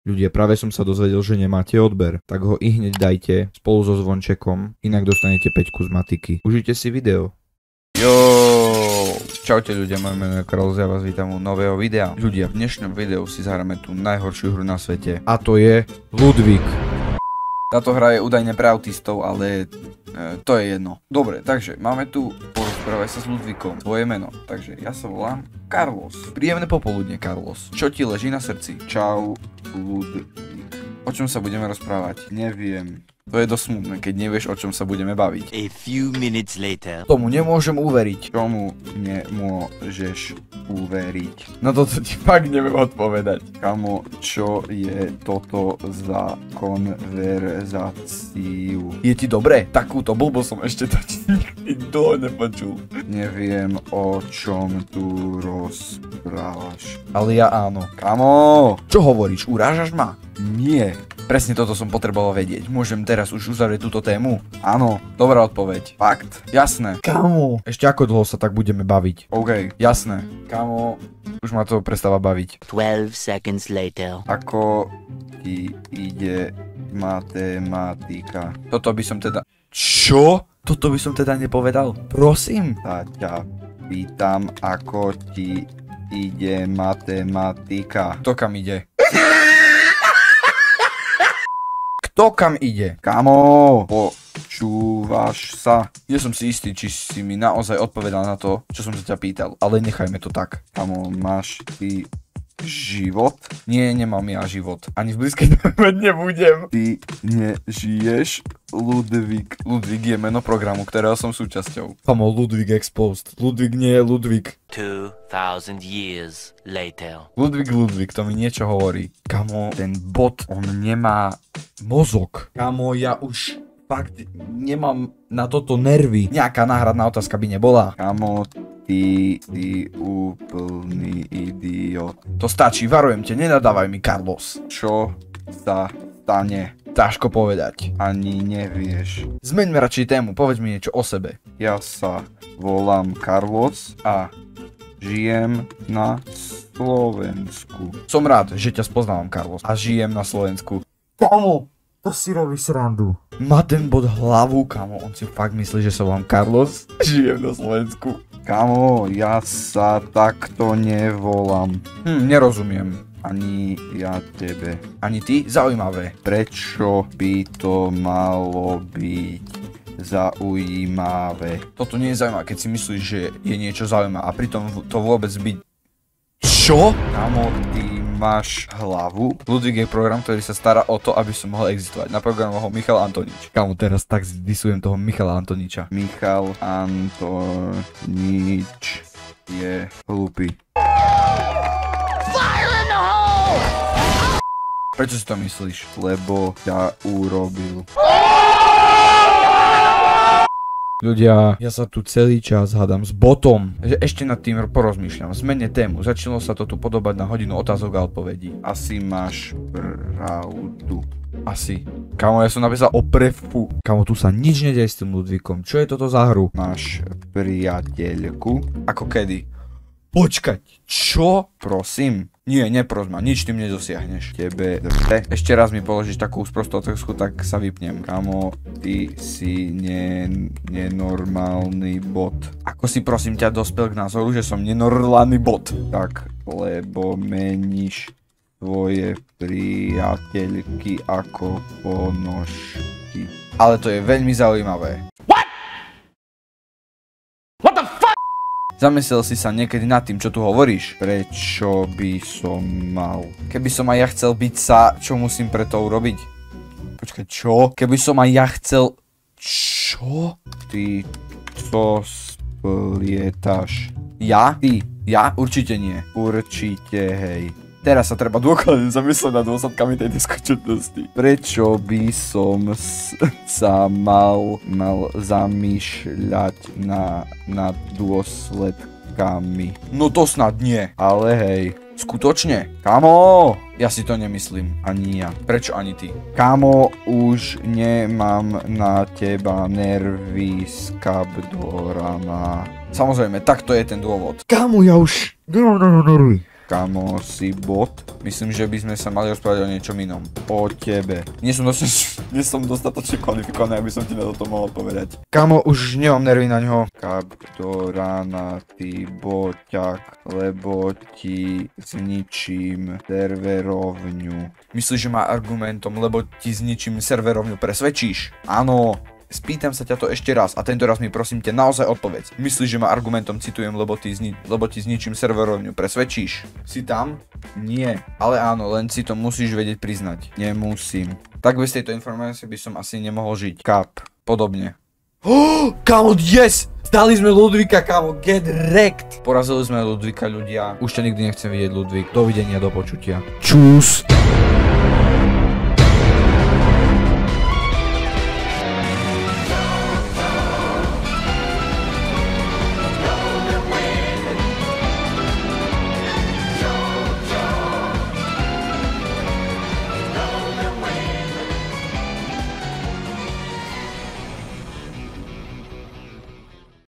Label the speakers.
Speaker 1: Ľudia, práve som sa dozvedel, že nemáte odber, tak ho ihneď dajte spolu so zvončekom, inak dostanete 5 z matiky. Užite si video. Jo, čaute ľudia, moje meno je Karol, ja vás vítam u nového videa. Ľudia, v dnešnom videu si zahráme tú najhoršiu hru na svete. A to je Ludvík. Táto hra je údajne pre autistov, ale to je jedno. Dobre, takže máme tu porozprávať sa s Ludvíkom, svoje meno. Takže ja sa volám Carlos. Príjemné popoludne, Carlos. Čo ti leží na srdci? Čau, Ludvík. O čom sa budeme rozprávať? Neviem. To je dosť smutné, keď nevieš, o čom sa budeme baviť.
Speaker 2: A few minutes later.
Speaker 1: Tomu nemôžem uveriť. Čomu nemôžeš uveriť? No toto ti fakt neviem odpovedať. Kamo, čo je toto za konverzáciu? Je ti dobre? Takúto blbo som ešte nikdy dlho nepočul. Neviem, o čom tu rozprávaš. Ale ja áno. Kamo! Čo hovoríš? Urážaš ma? Nie. Presne toto som potreboval vedieť. Môžem teraz už uzavrieť túto tému? Áno. Dobrá odpoveď. Fakt. Jasné. Kamo. Ešte ako dlho sa tak budeme baviť? OK. Jasné. Kamo. Už ma to prestáva baviť.
Speaker 2: 12 seconds later.
Speaker 1: Ako ti ide matematika? Toto by som teda... Čo? Toto by som teda nepovedal? Prosím. Sa ťa pýtam, ako ti ide matematika. Kto kam ide? Kto kam ide? Kamo, počúvaš sa? Nie som si istý, či si mi naozaj odpovedal na to, čo som sa ťa pýtal, ale nechajme to tak. Kamo, máš ty život? Nie, nemám ja život. Ani v blízkej dobe nebudem. Ty nežiješ? Ludvík. Ludvík je meno programu, ktorého som súčasťou. Kamo, Ludvík Exposed. Ludvík nie je Ludvík.
Speaker 2: 2000 years later.
Speaker 1: Ludvík, to mi niečo hovorí. Kamo, ten bot, on nemá mozog. Kamo, ja už fakt nemám na toto nervy. Nejaká náhradná otázka by nebola. Kamo, ty úplný idiot. To stačí, varujem ťa, nenadávaj mi, Carlos. Čo sa stane? Ťažko povedať. Ani nevieš. Zmeňme radšej tému, povedz mi niečo o sebe. Ja sa volám Carlos a žijem na Slovensku. Som rád, že ťa spoznávam, Carlos. A žijem na Slovensku. Kamo, to si robí srandu. Má ten bod hlavu, kamo. On si fakt myslí, že sa volám Carlos. Žijem na Slovensku. Kamo, ja sa takto nevolám. Nerozumiem. Ani ja tebe. Ani ty? Zaujímavé. Prečo by to malo byť zaujímavé? Toto nie je zaujímavé, keď si myslíš, že je niečo zaujímavé a pritom to vôbec byť... Čo? Kamo, ty máš hlavu? Ludvík je program, ktorý sa stará o to, aby som mohol existovať. Naprogramoval ho Michal Antonič. Kamo, teraz tak disujem toho Michala Antoniča. Michal Antonič je hlupý. Prečo si to myslíš? Lebo ťa urobil. Ľudia, ja sa tu celý čas hádam s botom. Ešte nad tým porozmýšľam. Zmenne tému. Začalo sa to tu podobať na hodinu otázok a odpovedí. Asi máš pravdu. Asi. Kamo, ja som napísal o prefu. Kamo, tu sa nič nedej s tým Ludvíkom. Čo je toto za hru? Máš priateľku? Ako kedy? Počkať, čo? Prosím. Nie, nepros ma, nič tým nedosiahneš. Tebe drte. Ešte raz mi položíš takú sprostú otázku, tak sa vypnem. Kamo, ty si nenormálny bot. Ako si prosím ťa dospel k názoru, že som nenormálny bot? Tak, lebo meníš tvoje priateľky ako ponožky. Ale to je veľmi zaujímavé. Zamyslel si sa niekedy nad tým, čo tu hovoríš? Prečo by som mal? Keby som aj ja chcel byť sa, čo musím preto urobiť? Počkaj, čo? Keby som aj ja chcel... Čo? Ty to splietaš. Ja? Ty? Ja? Určite nie. Určite, hej. Teraz sa treba dôkladne zamyslieť nad dôsledkami tejto skutočnosti. Prečo by som sa mal zamýšľať nad dôsledkami? No to snad nie. Ale hej, skutočne? Kamo, ja si to nemyslím. Ani ja. Prečo ani ty? Kamo, už nemám na teba nervy z Kapdorana. Samozrejme, tak to je ten dôvod. Kamo, ja už nemám na nervy. Kamo, si bot? Myslím, že by sme sa mali rozprávať o niečom inom. O tebe. Nie som dostatočne kvalifikovaný, aby som ti na toto mohol povedať. Kamo, už nemám nervy na ňo. Kaptorana, ty boťak, lebo ti zničím serverovňu. Myslíš, že má argumentom, lebo ti zničím serverovňu, presvedčíš? Áno. Spýtam sa ťa to ešte raz a tento raz mi prosím ťa naozaj odpovedz. Myslíš, že ma argumentom citujem, lebo ti zničím serverovňu, presvedčíš? Si tam? Nie. Ale áno, len si to musíš vedieť priznať. Nemusím. Tak bez tejto informácie by som asi nemohol žiť. Kap. Podobne. Kamo, yes! Zdali sme Ludvíka, kamo, get wrecked! Porazili sme Ludvíka, ľudia. Už ťa nikdy nechcem vidieť, Ludvík. Dovidenia, do počutia. Čus!